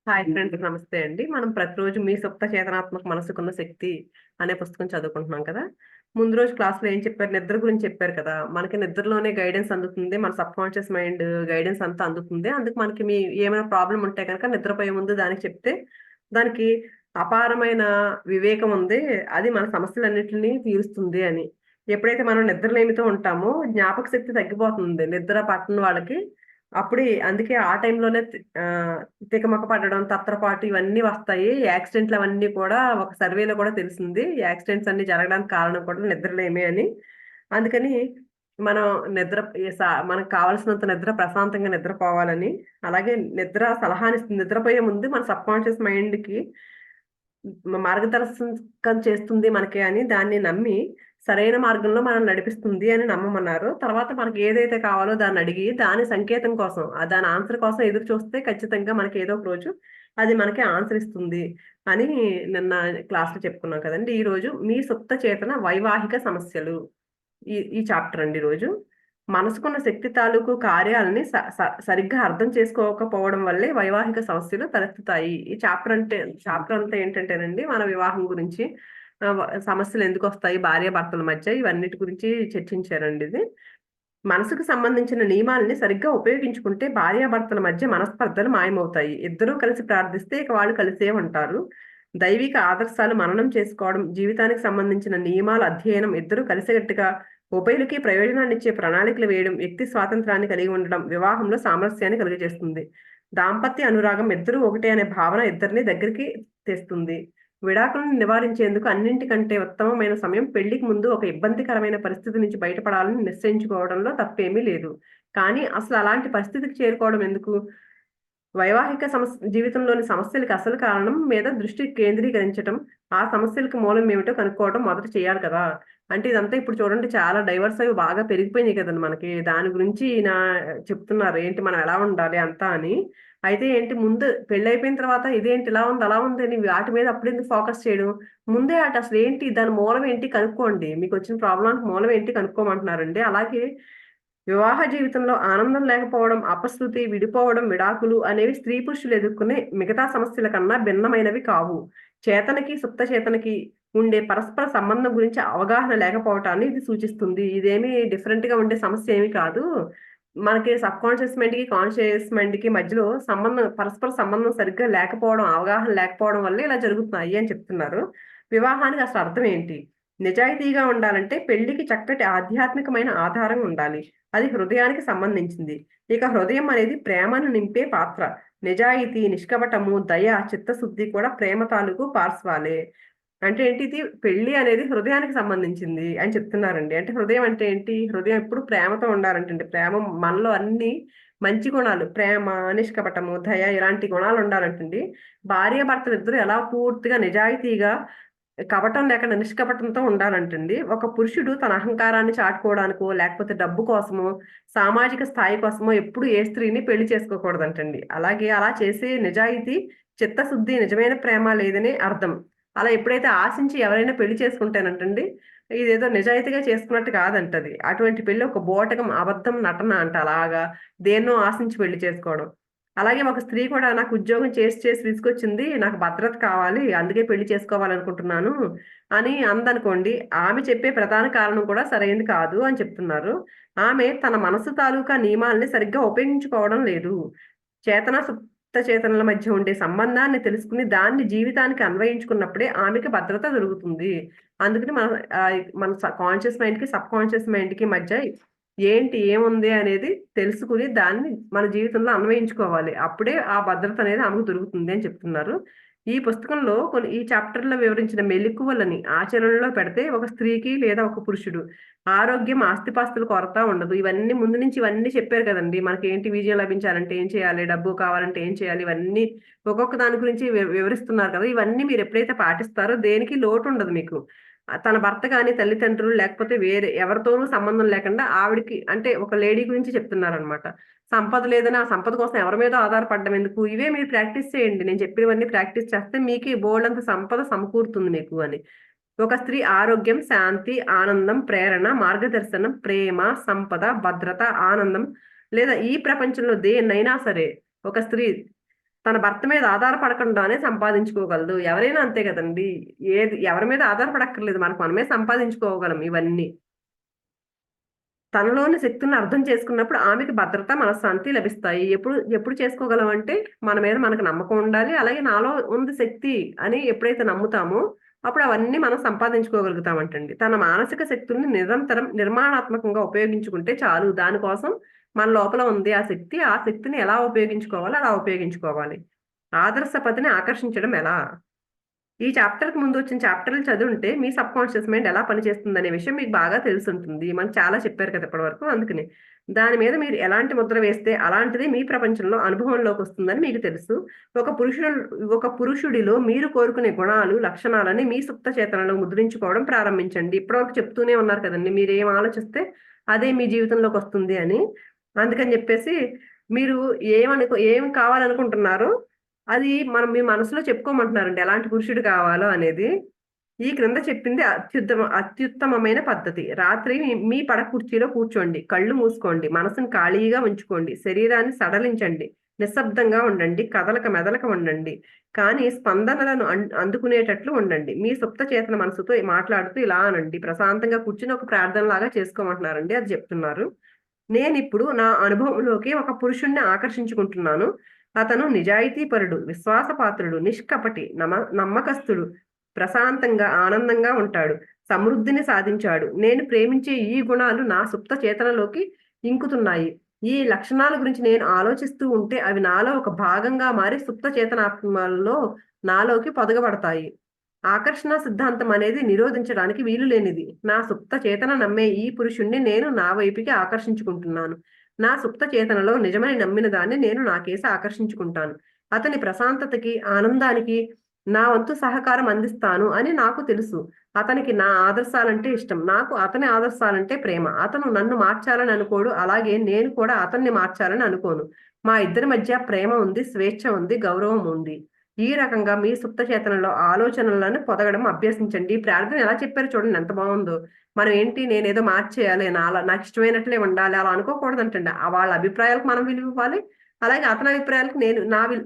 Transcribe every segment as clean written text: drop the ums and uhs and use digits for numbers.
Hi friends, నమస్తే అండి. మనం ప్రతిరోజు మీ సుప్త చేతనాత్మక మనసుకున్న శక్తి అనే పుస్తకం చదువుకుంటున్నాం కదా. ముందు రోజు క్లాస్లో ఏం చెప్పారు? నిద్ర గురించి చెప్పారు కదా. మనకి నిద్రలోనే గైడెన్స్ అందుతుంది, మన సబ్ కాన్షియస్ మైండ్ గైడెన్స్ అంతా అందుతుంది. అందుకు మనకి ఏమైనా ప్రాబ్లం ఉంటే కనుక నిద్రపోయే ముందు దానికి చెప్తే దానికి అపారమైన వివేకం ఉంది, అది మన సమస్యలన్నింటినీ తీరుస్తుంది అని. ఎప్పుడైతే మనం నిద్రలేమితో ఉంటామో జ్ఞాపక శక్తి తగ్గిపోతుంది నిద్ర పట్టని వాళ్ళకి. అప్పుడే అందుకే ఆ టైంలోనే తికమక పడడం, తత్తరపాటు ఇవన్నీ వస్తాయి. యాక్సిడెంట్లు అవన్నీ కూడా ఒక సర్వేలో కూడా తెలిసింది. యాక్సిడెంట్స్ అన్ని జరగడానికి కారణం కూడా నిద్రలేమే అని. అందుకని మనం నిద్ర మనకు కావాల్సినంత నిద్ర ప్రశాంతంగా నిద్రపోవాలని, అలాగే నిద్ర సలహానిస్తుంది. నిద్రపోయే ముందు మన సబ్ కాన్షియస్ మైండ్‌కి మార్గదర్శకం చేస్తుంది మనకి అని దాన్ని నమ్మి సరైన మార్గంలో మనం నడిపిస్తుంది అని నమ్మమన్నారు. తర్వాత మనకి ఏదైతే కావాలో దాన్ని అడిగి దాని సంకేతం కోసం దాని ఆన్సర్ కోసం ఎదురు చూస్తే ఖచ్చితంగా మనకి ఏదో ఒక రోజు అది మనకి ఆన్సర్ ఇస్తుంది అని నిన్న క్లాస్‌లో చెప్పుకున్నాం కదండీ! ఈరోజు మీ సుప్త చేతన వైవాహిక సమస్యలు ఈ ఈ చాప్టర్ అండి ఈరోజు. మనసుకున్న శక్తి తాలూకు కార్యాలని స స సరిగ్గా అర్థం చేసుకోకపోవడం వల్లే వైవాహిక సమస్యలు తలెత్తుతాయి. ఈ చాప్టర్ అంతా ఏంటంటేనండి, మన వివాహం గురించి సమస్యలు ఎందుకొస్తాయి భార్యాభర్తల మధ్య ఇవన్నిటి గురించి చర్చించారండి ఇది. మనసుకు సంబంధించిన నియమాల్ని సరిగ్గా ఉపయోగించుకుంటే భార్యాభర్తల మధ్య మనస్పర్ధలు మాయమవుతాయి. ఇద్దరూ కలిసి ప్రార్థిస్తే ఇక వాళ్ళు కలిసే ఉంటారు. దైవిక ఆదర్శాలు మననం చేసుకోవడం, జీవితానికి సంబంధించిన నియమాల అధ్యయనం, ఇద్దరూ కలిసికట్టుగా ఉభయులకి ప్రయోజనాన్నిచ్చే ప్రణాళికలు వేయడం, వ్యక్తి స్వాతంత్రాన్ని కలిగి ఉండడం వివాహంలో సామరస్యాన్ని కలుగజేస్తుంది. దాంపత్య అనురాగం ఇద్దరూ ఒకటే అనే భావన ఇద్దరిని దగ్గరికి తెస్తుంది. విడాకులను నివారించేందుకు అన్నింటికంటే ఉత్తమమైన సమయం పెళ్లికి ముందు ఒక ఇబ్బందికరమైన పరిస్థితి నుంచి బయటపడాలని నిశ్చయించుకోవడంలో తప్పేమీ లేదు. కానీ అసలు అలాంటి పరిస్థితికి చేరుకోవడం ఎందుకు? వైవాహిక జీవితంలోని సమస్యలకి అసలు కారణం మీద దృష్టి కేంద్రీకరించటం, ఆ సమస్యలకి మూలం ఏమిటో కనుక్కోవడం మొదట చేయాలి కదా. అంటే ఇదంతా ఇప్పుడు చూడండి, చాలా డైవర్స్ అవి బాగా పెరిగిపోయినాయి కదండి మనకి. దాని గురించి ఈయన చెప్తున్నారు. ఏంటి మనం ఎలా ఉండాలి అంతా అని. అయితే ఏంటి, ముందు పెళ్ళైపోయిన తర్వాత ఇదేంటి ఇలా ఉంది, అలా ఉంది అని వాటి మీద అప్పుడెందుకు ఫోకస్ చేయడం? ముందే అసలు ఏంటి దాని మూలం ఏంటి కనుక్కోండి. మీకొచ్చిన ప్రాబ్లమ్‌కి మూలం ఏంటి కనుక్కోమంటున్నారండి. అలాగే వివాహ జీవితంలో ఆనందం లేకపోవడం, అపశృతి, విడిపోవడం, విడాకులు అనేవి స్త్రీ పురుషులు ఎదుర్కొనే మిగతా సమస్యల కన్నా భిన్నమైనవి కావు. చేతనకి, సుప్త చేతనకి ఉండే పరస్పర సంబంధం గురించి అవగాహన లేకపోవటాన్ని ఇది సూచిస్తుంది. ఇదేమీ డిఫరెంట్‌గా ఉండే సమస్య ఏమి కాదు. మనకి సబ్‌కాన్షియస్ మైండ్‌కి, కాన్షియస్ మైండ్‌కి మధ్యలో పరస్పర సంబంధం సరిగ్గా లేకపోవడం, అవగాహన లేకపోవడం వల్లే ఇలా జరుగుతున్నాయి అని చెప్తున్నారు. వివాహానికి అసలు అర్థం ఏంటి? నిజాయితీగా ఉండాలంటే పెళ్లికి చక్కటి ఆధ్యాత్మికమైన ఆధారం ఉండాలి. అది హృదయానికి సంబంధించింది. ఇక హృదయం అనేది ప్రేమను నింపే పాత్ర. నిజాయితీ, నిష్కపటము, దయ, చిత్తశుద్ధి కూడా ప్రేమ తాలూకు పార్శ్వాలే. అంటే ఏంటి, ఇది పెళ్లి అనేది హృదయానికి సంబంధించింది అని చెప్తున్నారండి. అంటే హృదయం అంటే ఏంటి? హృదయం ఎప్పుడు ప్రేమతో ఉండాలంటండి. ప్రేమ మనలో అన్ని మంచి గుణాలు, ప్రేమ, నిష్కపటము, దయ ఇలాంటి గుణాలు ఉండాలంటండి. భార్యాభర్తలిద్దరూ ఎలా పూర్తిగా నిజాయితీగా కపటం లేకుండా నిష్కపటంతో ఉండాలంటండి. ఒక పురుషుడు తన అహంకారాన్ని చాటుకోవడానికో, లేకపోతే డబ్బు కోసమో, సామాజిక స్థాయి కోసమో ఎప్పుడు ఏ స్త్రీని పెళ్లి చేసుకోకూడదంటండి. అలాగే అలా చేసే నిజాయితీ, చిత్తశుద్ధి, నిజమైన ప్రేమ లేదని అర్థం. అలా ఎప్పుడైతే ఆశించి ఎవరైనా పెళ్లి చేసుకుంటేనంటండి, ఇదేదో నిజాయితీగా చేసుకున్నట్టు కాదంటది. అటువంటి పెళ్లి ఒక బూటకం, అబద్ధం, నటన అంట. అలాగా దేన్నో ఆశించి పెళ్లి చేసుకోవడం. అలాగే ఒక స్త్రీ కూడా నాకు ఉద్యోగం చేసి చేసి విసుగొచ్చింది, నాకు భద్రత కావాలి, అందుకే పెళ్లి చేసుకోవాలనుకుంటున్నాను అని అందనుకోండి. ఆమె చెప్పే ప్రధాన కారణం కూడా సరైంది కాదు అని చెప్తున్నారు. ఆమె తన మనసు తాలూకా నియమాల్ని సరిగ్గా ఉపయోగించుకోవడం లేదు. చేతన, సుప్త చేతనల మధ్య ఉండే సంబంధాన్ని తెలుసుకుని దాన్ని జీవితానికి అన్వయించుకున్నప్పుడే ఆమెకి భద్రత దొరుకుతుంది. అందుకని మన కాన్షియస్ మైండ్‌కి, సబ్ కాన్షియస్ మైండ్‌కి మధ్య ఏంటి, ఏముంది అనేది తెలుసుకొని దాన్ని మన జీవితంలో అన్వయించుకోవాలి. అప్పుడే ఆ భద్రత అనేది ఆమెకు దొరుకుతుంది అని చెప్తున్నారు. ఈ పుస్తకంలో ఈ చాప్టర్‌లో వివరించిన మెళకువలని ఆచరణలో పెడితే ఒక స్త్రీకి లేదా ఒక పురుషుడు ఆరోగ్యం, ఆస్తిపాస్తుల కొరత ఉండదు. ఇవన్నీ ముందు నుంచి ఇవన్నీ చెప్పారు కదండీ. మనకేంటి విజయం లభించాలంటే ఏం చేయాలి? డబ్బు కావాలంటే ఏం చేయాలి? ఇవన్నీ ఒక్కొక్క దాని గురించి వివరిస్తున్నారు కదా. ఇవన్నీ మీరెప్పుడైతే పాటిస్తారో దేనికి లోటుండదు మీకు. తన భర్త గాని, తల్లిదండ్రులు లేకపోతే వేరే ఎవరితోనూ సంబంధం లేకుండా ఆవిడకి, అంటే ఒక లేడీ గురించి చెప్తున్నారనమాట. సంపద లేదని ఆ సంపద కోసం ఎవరి మీదో ఆధారపడడం ఎందుకు? ఇవే మీరు ప్రాక్టీస్ చేయండి. నేను చెప్పినవన్నీ ప్రాక్టీస్ చేస్తే మీకే బోలెడంత సంపద సమకూరుతుంది మీకు అని. ఒక స్త్రీ ఆరోగ్యం, శాంతి, ఆనందం, ప్రేరణ, మార్గదర్శనం, ప్రేమ, సంపద, భద్రత, ఆనందం లేదా ఈ ప్రపంచంలో దేన్నైనా సరే ఒక స్త్రీ తన భర్త మీద ఆధారపడకుండానే సంపాదించుకోగలదు. ఎవరైనా అంతే కదండి. ఎవరి మీద ఆధారపడక్కర్లేదు, మనకు మనమే సంపాదించుకోగలం ఇవన్నీ. తనలోని శక్తులను అర్థం చేసుకున్నప్పుడు ఆమెకి భద్రత, మనశ్శాంతి లభిస్తాయి. ఎప్పుడు ఎప్పుడు చేసుకోగలం అంటే మన మీద మనకు నమ్మకం ఉండాలి. అలాగే నాలో ఉంది శక్తి అని ఎప్పుడైతే నమ్ముతామో అప్పుడు అవన్నీ మనం సంపాదించుకోగలుగుతామంటండి. తన మానసిక శక్తుల్ని నిరంతరం నిర్మాణాత్మకంగా ఉపయోగించుకుంటే చాలు. దానికోసం మన లోపల ఉంది ఆ శక్తి. ఆ శక్తిని ఎలా ఉపయోగించుకోవాలో అలా ఉపయోగించుకోవాలి. ఆదర్శ పతిని ఆకర్షించడం ఎలా? ఈ చాప్టర్‌కి ముందు వచ్చిన చాప్టర్‌లు చదువుంటే మీ సబ్‌కాన్షియస్ మైండ్ ఎలా పనిచేస్తుందనే విషయం మీకు బాగా తెలిసుంటుంది. మనకు చాలా చెప్పారు కదా ఇప్పటివరకు అందుకని. దాని మీద మీరు ఎలాంటి ముద్ర వేస్తే అలాంటిది మీ ప్రపంచంలో అనుభవంలోకొస్తుందని మీకు తెలుసు. ఒక పురుషుడు ఒక పురుషుడిలో మీరు కోరుకునే గుణాలు, లక్షణాలని మీ సుప్త చేతనలో ముద్రించుకోవడం ప్రారంభించండి. ఇప్పటివరకు చెప్తూనే ఉన్నారు కదండీ! మీరేం ఆలోచిస్తే అదే మీ జీవితంలోకొస్తుంది అని. అందుకని జెప్పేసి మీరు ఏం కావాలనుకుంటున్నారో అది మీ మనసులో చెప్పుకోమంటున్నారండి. ఎలాంటి పురుషుడు కావాలో అనేది. ఈ క్రింద చెప్పింది అత్యుత్తమమైన పద్ధతి. రాత్రి మీ పడక కుర్చీలో కూర్చోండి. కళ్ళు మూసుకోండి. మనసుని ఖాళీగా ఉంచుకోండి. శరీరాన్ని సడలించండి. నిశ్శబ్దంగా ఉండండి. కదలక మెదలక ఉండండి. కానీ స్పందనలను అందుకునేటట్లు ఉండండి. మీ సుప్త చేతన మనసుతో మాట్లాడుతూ ఇలా అనండి. ప్రశాంతంగా కూర్చొని ఒక ప్రార్థనలాగా చేసుకోమంటున్నారండి. అది చెప్తున్నారు. నేనిప్పుడు నా అనుభవంలోకి ఒక పురుషుడిని ఆకర్షించుకుంటున్నాను. అతను నిజాయితీపరుడు, విశ్వాసపాత్రుడు, నిష్కపటి, నమ్మకస్తుడు, ప్రశాంతంగా, ఆనందంగా ఉంటాడు. సమృద్ధిని సాధించాడు. నేను ప్రేమించే ఈ గుణాలు నా సుప్త చేతనలోకి ఇంకుతున్నాయి. ఈ లక్షణాల గురించి నేను ఆలోచిస్తూ ఉంటే అవి నాలో ఒక భాగంగా మారి సుప్త చేతనాత్మల్లో నాలోకి పొదగబడతాయి. ఆకర్షణ సిద్ధాంతం అనేది నిరోధించడానికి వీలు లేనిది. నా సుప్త చేతన నమ్మే ఈ పురుషుణ్ణి నేను నా వైపుకి ఆకర్షించుకుంటున్నాను. నా సుప్త చేతనలో నిజమని నమ్మిన దాన్ని నేను నాకేసి ఆకర్షించుకుంటాను. అతని ప్రశాంతతకి, ఆనందానికి నా వంతు సహకారం అందిస్తాను అని నాకు తెలుసు. అతనికి నా ఆదర్శాలంటే ఇష్టం. నాకు అతని ఆదర్శాలంటే ప్రేమ. అతను నన్ను మార్చాలని అనుకోడు. అలాగే నేను కూడా అతన్ని మార్చాలని అనుకోను. మా ఇద్దరి మధ్య ప్రేమ ఉంది, స్వేచ్ఛ ఉంది, గౌరవం ఉంది. ఈ రకంగా మీ సుప్త చేతనలో ఆలోచనలను పొదగడం అభ్యసించండి. ఈ ప్రార్థన ఎలా చెప్పారో చూడండి ఎంత బావుందో. మనం ఏంటి నేనేదో మార్చేయాలి, నాకిష్టమైనట్లే ఉండాలి అలా అనుకోకూడదంటండి. వాళ్ళ అభిప్రాయాలకు మనం విలువివ్వాలి. అలాగే అతని అభిప్రాయాలకు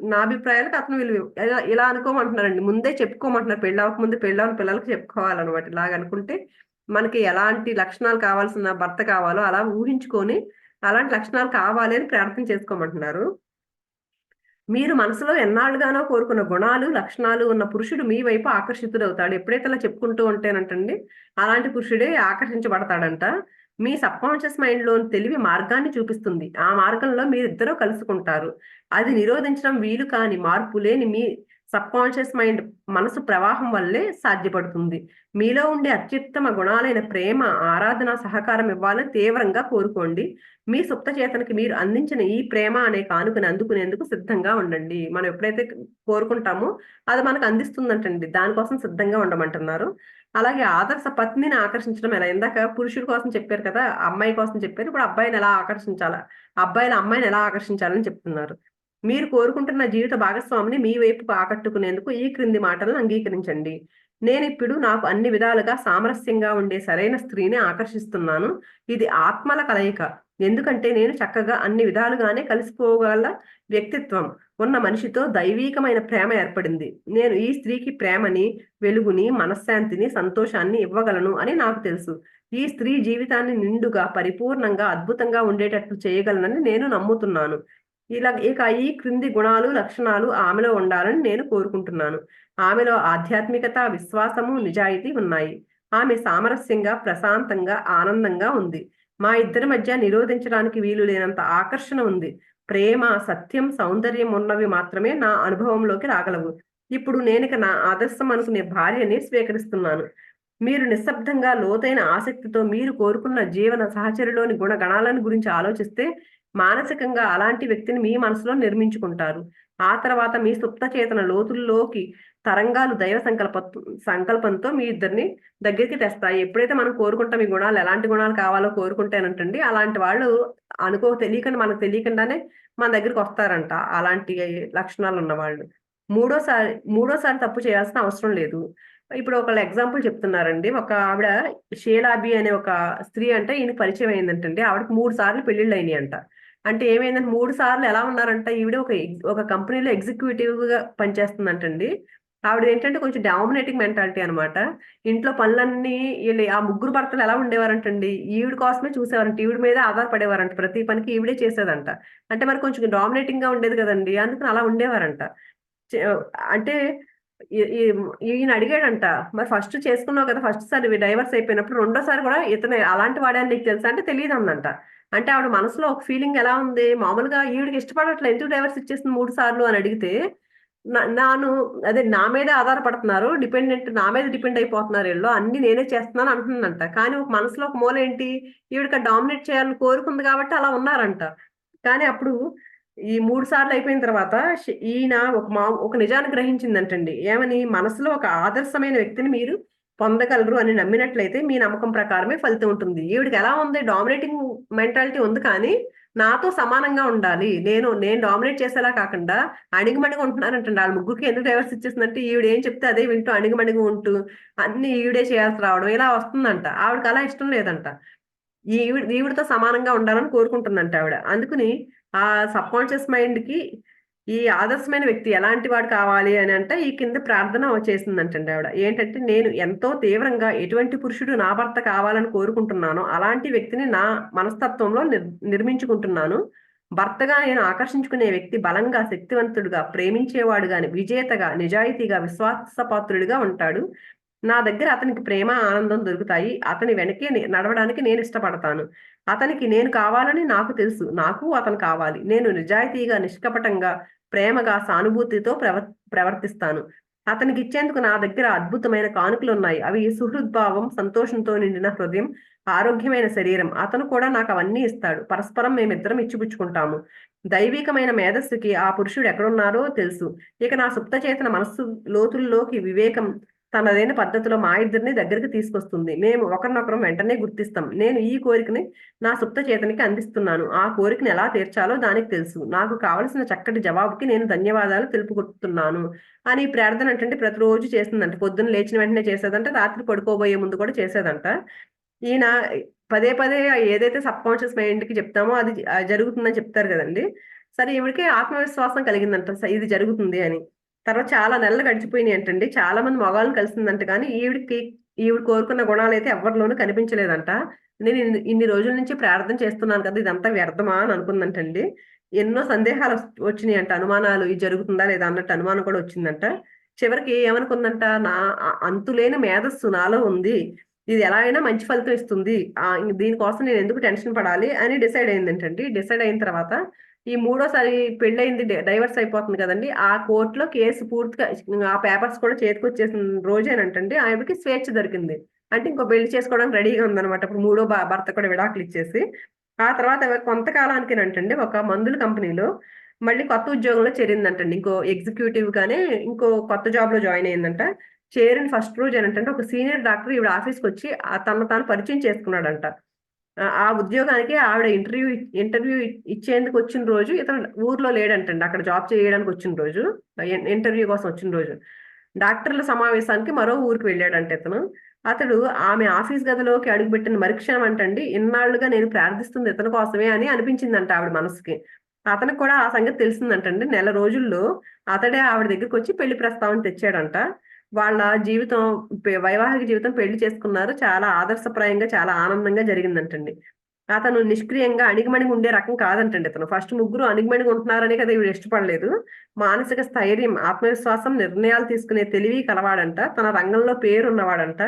నా అభిప్రాయాలకు అతను ఇలా ఇలా అనుకోమంటున్నారండి. ముందే చెప్పుకోమంటున్నారు. పెళ్ళవ్వకముందు పెళ్ళవ్వని పిల్లలకి చెప్పుకోవాలనమాట. ఇలాగనుకుంటే మనకి ఎలాంటి లక్షణాలు కావాల్సిన భర్త కావాలో అలా ఊహించుకొని, అలాంటి లక్షణాలు కావాలి అని ప్రార్థన చేసుకోమంటున్నారు. మీరు మనసులో ఎన్నాళ్లుగానో కోరుకున్న గుణాలు, లక్షణాలు ఉన్న పురుషుడు మీ వైపు ఆకర్షితుడవుతాడు. ఎప్పుడైతే అలా చెప్పుకుంటూ ఉంటేనంటండి, అలాంటి పురుషుడే ఆకర్షించబడతాడంట. మీ సబ్‌కాన్షియస్ మైండ్‌లోని తెలివి మార్గాన్ని చూపిస్తుంది. ఆ మార్గంలో మీరిద్దరూ కలుసుకుంటారు. అది నిరోధించడం వీలు కాని, మార్పు లేని మీ సబ్‌కాన్షియస్ మైండ్ మనసు ప్రవాహం వల్లే సాధ్యపడుతుంది. మీలో ఉండే అత్యుత్తమ గుణాలైన ప్రేమ, ఆరాధన, సహకారం ఇవ్వాలని తీవ్రంగా కోరుకోండి. మీ సుప్త చేతనకి మీరు అందించిన ఈ ప్రేమ అనే కానుకని అందుకునేందుకు సిద్ధంగా ఉండండి. మనం ఎప్పుడైతే కోరుకుంటామో అది మనకు అందిస్తుందంటండి. దానికోసం సిద్ధంగా ఉండమంటున్నారు. అలాగే ఆదర్శ పత్నిని ఆకర్షించడం ఎలా? ఇందాక పురుషుడి కోసం చెప్పారు కదా! అమ్మాయి కోసం చెప్పారు. ఇప్పుడు అబ్బాయిని ఎలా ఆకర్షించాలా? అబ్బాయిలు అమ్మాయిని ఎలా ఆకర్షించాలని చెప్తున్నారు. మీరు కోరుకుంటున్న జీవిత భాగస్వామిని మీ వైపుకు ఆకట్టుకునేందుకు ఈ క్రింది మాటలను అంగీకరించండి. నేనిప్పుడు నాకు అన్ని విధాలుగా సామరస్యంగా ఉండే సరైన స్త్రీని ఆకర్షిస్తున్నాను. ఇది ఆత్మల కలయిక. ఎందుకంటే నేను చక్కగా అన్ని విధాలుగానే కలిసిపోగల వ్యక్తిత్వం ఉన్న మనిషితో దైవీకమైన ప్రేమ ఏర్పడింది. నేను ఈ స్త్రీకి ప్రేమని, వెలుగుని, మనశ్శాంతిని, సంతోషాన్ని ఇవ్వగలను అని నాకు తెలుసు. ఈ స్త్రీ జీవితాన్ని నిండుగా, పరిపూర్ణంగా, అద్భుతంగా ఉండేటట్లు చేయగలనని నేను నమ్ముతున్నాను. ఇక ఈ క్రింది గుణాలు, లక్షణాలు ఆమెలో ఉండాలని నేను కోరుకుంటున్నాను. ఆమెలో ఆధ్యాత్మికత, విశ్వాసము, నిజాయితీ ఉన్నాయి. ఆమె సామరస్యంగా, ప్రశాంతంగా, ఆనందంగా ఉంది. మా ఇద్దరి మధ్య నిరోధించడానికి వీలు లేనంత ఆకర్షణ ఉంది. ప్రేమ, సత్యం, సౌందర్యం ఉన్నవి మాత్రమే నా అనుభవంలోకి రాగలవు. ఇప్పుడు నేనిక నా ఆదర్శం అనుకునే భార్యని స్వీకరిస్తున్నాను. మీరు నిశ్శబ్దంగా, లోతైన ఆసక్తితో మీరు కోరుకున్న జీవన సహచరిలోని గుణగణాలను గురించి ఆలోచిస్తే మానసికంగా అలాంటి వ్యక్తిని మీ మనసులో నిర్మించుకుంటారు. ఆ తర్వాత మీ సుప్త చేతన లోతుల్లోకి తరంగాలు దైవ సంకల్పంతో మీ ఇద్దరిని దగ్గరికి తెస్తాయి. ఎప్పుడైతే మనం కోరుకుంటాం ఈ గుణాలు ఎలాంటి గుణాలు కావాలో కోరుకుంటేనంటండి, అలాంటి వాళ్ళు మనకు తెలియకుండానే మన దగ్గరికి వస్తారంట. అలాంటి లక్షణాలు ఉన్నవాళ్ళు. మూడోసారి తప్పు చేయాల్సిన అవసరం లేదు. ఇప్పుడు ఒకళ్ళ ఎగ్జాంపుల్ చెప్తున్నారండి. ఒక ఆవిడ షీలాబి అనే ఒక స్త్రీ ఈయనకి పరిచయం అయిందంటండి. ఆవిడకి 3 సార్లు పెళ్లిళ్ళయినాయంట. అంటే ఏమైందంటే 3 సార్లు ఎలా ఉన్నారంట, ఈవిడ ఒక కంపెనీలో ఎగ్జిక్యూటివ్ గా పనిచేస్తుందంటండి. ఆవిడ ఏంటంటే కొంచెం డామినేటింగ్ మెంటాలిటీ అనమాట. ఇంట్లో పనులన్నీ వీళ్ళు ఆ ముగ్గురు భర్తలు ఎలా ఉండేవారంటండి, ఈవిడ కోసమే చూసేవారంట, ఈవిడ మీద ఆధారపడేవారంట, ప్రతి పనికి ఈవిడే చేసేదంట. అంటే మరి కొంచెం డామినేటింగ్ గా ఉండేది కదండి, అందుకని అలా ఉండేవారంట. చే- అంటే ఈయన అడిగాడంట, మరి ఫస్ట్ చేసుకున్నావు కదా, ఫస్ట్ సారి డైవర్స్ అయిపోయినప్పుడు రెండోసారి కూడా ఇతను అలాంటి వాడని నీకు తెలుసా అంటే తెలియదు అందంట. అంటే ఆవిడ మనసులో ఒక ఫీలింగ్ ఎలా ఉంది, మామూలుగా ఈవిడికి ఇష్టపడట్లే, ఎందుకు డైవర్స్ ఇచ్చేసింది 3 సార్లు అని అడిగితే, నాను అదే నా మీదే ఆధారపడుతున్నారు, నా మీద డిపెండ్ అయిపోతున్నారు, వీళ్ళు అన్ని నేనే చేస్తున్నాను అంటుందంట. కానీ ఒక మనసులో ఒక మూల ఏంటి, ఈవిడికి డామినేట్ చేయాలని కోరుకుంది కాబట్టి అలా ఉన్నారంట. కానీ అప్పుడు ఈ 3 సార్లు అయిపోయిన తర్వాత ఈయన ఒక నిజాన్ని గ్రహించిందంటండి. ఏమని, మనసులో ఒక ఆదర్శమైన వ్యక్తిని మీరు పొందగలరు అని నమ్మినట్లయితే మీ నమ్మకం ప్రకారమే ఫలితం ఉంటుంది. ఈవిడికి ఎలా ఉంది, డామినేటింగ్ మెంటాలిటీ ఉంది, కానీ నాతో సమానంగా ఉండాలి, నేను డామినేట్ చేసేలా కాకుండా అణిగిమణిగి ఉంటున్నారంటండి. వాళ్ళ ముగ్గురికి ఎందుకు డైవర్స్ ఇచ్చేసిందంటే ఈవిడ ఏం చెప్తే అదే వింటూ అణిగిమణిగి ఉంటూ అన్ని ఈవిడే చేయాల్సి రావడం ఇలా వస్తుందంట. ఆవిడకి అలా ఇష్టం లేదంట. ఈవిడతో సమానంగా ఉండాలని కోరుకుంటుందంట ఆవిడ. అందుకని ఆ సబ్ కాన్షియస్ మైండ్ కి ఈ ఆదర్శమైన వ్యక్తి ఎలాంటి వాడు కావాలి అని అంటే ఈ కింద ప్రార్థన చేసిందంటండి ఆవిడ. ఏంటంటే, నేను ఎంతో తీవ్రంగా ఎటువంటి పురుషుడు నా భర్త కావాలని కోరుకుంటున్నానో అలాంటి వ్యక్తిని నా మనస్తత్వంలో నిర్మించుకుంటున్నాను. భర్తగా నేను ఆకర్షించుకునే వ్యక్తి బలంగా, శక్తివంతుడుగా, ప్రేమించేవాడు గాని, విజేతగా, నిజాయితీగా, విశ్వాసపాత్రుడిగా ఉంటాడు. నా దగ్గర అతనికి ప్రేమ, ఆనందం దొరుకుతాయి. అతని వెనకే నడవడానికి నేను ఇష్టపడతాను. అతనికి నేను కావాలని నాకు తెలుసు. నాకు అతను కావాలి. నేను నిజాయితీగా, నిష్కపటంగా, ప్రేమగా, సానుభూతితో ప్రవర్తిస్తాను. అతనికి ఇచ్చేందుకు నా దగ్గర అద్భుతమైన కానుకలున్నాయి. అవి సుహృద్భావం, సంతోషంతో నిండిన హృదయం, ఆరోగ్యమైన శరీరం. అతను కూడా నాకు అవన్నీ ఇస్తాడు. పరస్పరం మేమిద్దరం ఇచ్చిపుచ్చుకుంటాము. దైవికమైన మేధస్సుకి ఆ పురుషుడు ఎక్కడున్నారో తెలుసు. ఇక నా సుప్త చేతన మనస్సు లోతుల్లోకి వివేకం తనదైన పద్ధతిలో మా ఇద్దరిని దగ్గరికి తీసుకొస్తుంది. మేము ఒకరినొకరం వెంటనే గుర్తిస్తాం. నేను ఈ కోరికని నా సుప్త చేతనికి అందిస్తున్నాను. ఆ కోరికని ఎలా తీర్చాలో దానికి తెలుసు. నాకు కావలసిన చక్కటి జవాబుకి నేను ధన్యవాదాలు తెలుపుకుంటున్నాను అని ప్రార్థన అంటే ప్రతిరోజు చేస్తుందంట. పొద్దున్న లేచిన వెంటనే చేసేదంట, రాత్రి పడుకోబోయే ముందు కూడా చేసేదంట. ఈయన పదే పదే ఏదైతే సబ్ కాన్షియస్ మైండ్ కి చెప్తామో అది జరుగుతుందని చెప్తారు కదండి. సరే, ఈవిడికి ఆత్మవిశ్వాసం కలిగిందంట ఇది జరుగుతుంది అని. తర్వాత చాలా నెలలు గడిచిపోయినాయి అంటండి. చాలా మంది మగవాళ్ళని కలిసిందంట, కానీ ఈవిడ కోరుకున్న గుణాలు అయితే ఎవరిలోనూ కనిపించలేదంట. నేను ఇన్ని రోజుల నుంచి ప్రార్థన చేస్తున్నాను కదా, ఇదంతా వ్యర్థమా అని అనుకుందంటండి. ఎన్నో సందేహాలు వచ్చినాయి అంట, అనుమానాలు, ఇది జరుగుతుందా లేదా అన్నట్టు అనుమానం కూడా వచ్చిందంట. చివరికి ఏమనుకుందంట, అంతులేని మేధస్సు నాలో ఉంది, ఇది ఎలా అయినా మంచి ఫలితం ఇస్తుంది, దీనికోసం నేను ఎందుకు టెన్షన్ పడాలి అని డిసైడ్ అయిందంటండి. డిసైడ్ అయిన తర్వాత ఈ మూడోసారి పెళ్ళయింది, డైవర్స్ అయిపోతుంది కదండి, ఆ కోర్టులో కేసు పూర్తిగా ఆ పేపర్స్ కూడా చేతికి వచ్చేసిన రోజేనంటండి ఆవిడకి స్వేచ్ఛ దొరికింది. అంటే ఇంకో పెళ్లి చేసుకోవడానికి రెడీగా ఉందన్నమాట. ఇప్పుడు మూడో భర్త కూడా విడాకులు ఇచ్చేసి, ఆ తర్వాత కొంతకాలానికేనంటండి ఒక మందుల కంపెనీలో మళ్ళీ కొత్త ఉద్యోగంలో చేరిందంటండి. ఇంకో ఎగ్జిక్యూటివ్ గానే ఇంకో కొత్త జాబ్ లో జాయిన్ అయిందంట. చేరిన ఫస్ట్ రోజు ఏంటంటే ఒక సీనియర్ డాక్టర్ ఈవిడ ఆఫీస్కి వచ్చి తను తాను పరిచయం చేసుకున్నాడంట. ఆ ఉద్యోగానికి ఆవిడ ఇంటర్వ్యూ ఇచ్చేందుకు వచ్చిన రోజు ఇతను ఊర్లో లేడంటండి, అక్కడ జాబ్ చేయడానికి వచ్చిన రోజు, ఇంటర్వ్యూ కోసం వచ్చిన రోజు డాక్టర్ల సమావేశానికి మరో ఊరికి వెళ్ళాడంట ఇతను. అతడు ఆమె ఆఫీస్ గదిలోకి అడుగుపెట్టిన మరుక్షణం అంటండి, ఇన్నాళ్లుగా నేను ప్రార్థిస్తుంది ఇతని కోసమే అని అనిపించిందంట ఆవిడ మనసుకి. అతనికి కూడా ఆ సంగతి తెలిసిందంటండి. నెల రోజుల్లో అతడే ఆవిడ దగ్గరికి వచ్చి పెళ్లి ప్రస్తావన తెచ్చాడంట. వాళ్ళ జీవితం, వైవాహిక జీవితం, పెళ్లి చేసుకున్నారు. చాలా ఆదర్శప్రాయంగా, చాలా ఆనందంగా జరిగిందంటండి. అతను నిష్క్రియంగా అణిగిమణిగి ఉండే రకం కాదంటండి ఇతను. ఫస్ట్ ముగ్గురు అణిగిమణిగి ఉంటున్నారనే కదా ఈవిడ ఇష్టపడలేదు. మానసిక స్థైర్యం, ఆత్మవిశ్వాసం, నిర్ణయాలు తీసుకునే తెలివి కలవాడంట. తన రంగంలో పేరు ఉన్నవాడంట.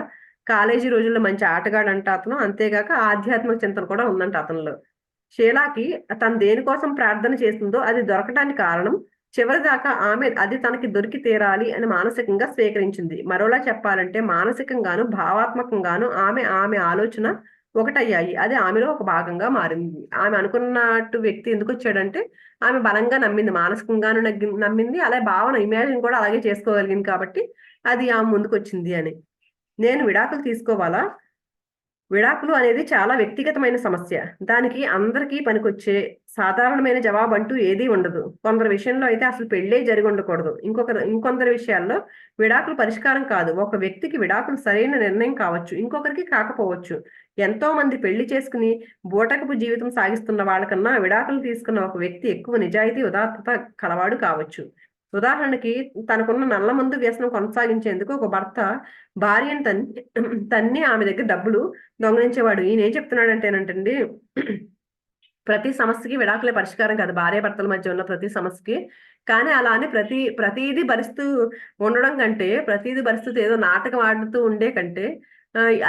కాలేజీ రోజుల్లో మంచి ఆటగాడంట అతను. అంతేగాక ఆధ్యాత్మిక చింతన కూడా ఉందంట అతనిలో. షీలాకి తను దేనికోసం ప్రార్థన చేసిందో అది దొరకటానికి కారణం, చివరిదాకా ఆమె అది తనకి దొరికి తీరాలి అని మానసికంగా స్వీకరించింది. మరోలా చెప్పాలంటే మానసికంగాను, భావాత్మకంగాను ఆమె ఆమె ఆలోచన ఒకటయ్యాయి. అది ఆమెలో ఒక భాగంగా మారింది. ఆమె అనుకున్నట్టు వ్యక్తి ఎందుకు వచ్చాడంటే ఆమె బలంగా నమ్మింది, మానసికంగాను నమ్మింది, అలాగే భావన, ఇమాజిన్ కూడా అలాగే చేసుకోగలిగింది కాబట్టి అది ఆమె ముందుకు వచ్చింది అని. నేను విడాకులు తీసుకోవాలా, విడాకులు అనేది చాలా వ్యక్తిగతమైన సమస్య. దానికి అందరికీ పనికొచ్చే సాధారణమైన జవాబు అంటూ ఏదీ ఉండదు. కొందరి విషయంలో అయితే అసలు పెళ్ళే జరిగి ఉండకూడదు. ఇంకొందరి విషయాల్లో విడాకులు పరిష్కారం కాదు. ఒక వ్యక్తికి విడాకులు సరైన నిర్ణయం కావచ్చు. ఇంకొకరికి కాకపోవచ్చు. ఎంతో మంది పెళ్లి చేసుకుని బూటకపు జీవితం సాగిస్తున్న వాళ్ళకన్నా విడాకులు తీసుకున్న ఒక వ్యక్తి ఎక్కువ నిజాయితీ, ఉదాత్తత కలవాడు కావచ్చు. ఉదాహరణకి తనకున్న నల్లమందు వ్యసనం కొనసాగించేందుకు ఒక భర్త భార్యను తన్ని ఆమె దగ్గర డబ్బులు దొంగిలించేవాడు. ఈయన ఏం చెప్తున్నాడంటేనంటండి, ప్రతి సమస్యకి విడాకులే పరిష్కారం కాదు. భార్యాభర్తల మధ్య ఉన్న ప్రతి సమస్యకి. కానీ అలా అని ప్రతీదీ భరిస్తూ ఉండడం కంటే, ప్రతీదీ భరిస్తూ ఏదో నాటకం ఆడుతూ ఉండే కంటే